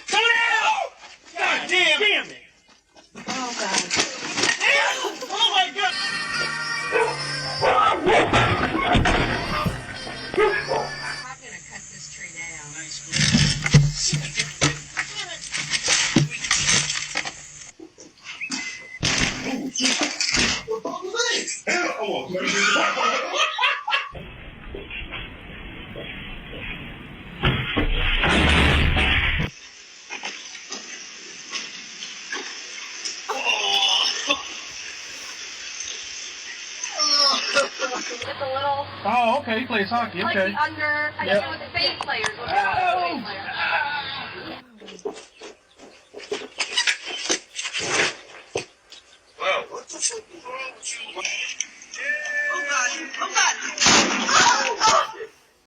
Come on! God damn it! Oh, God. Oh, my God! I'm gonna cut this tree down. It's a little. Oh, okay. He plays hockey. Like Okay. the under. I guess it was the base players. Well, what the fuck is wrong with you?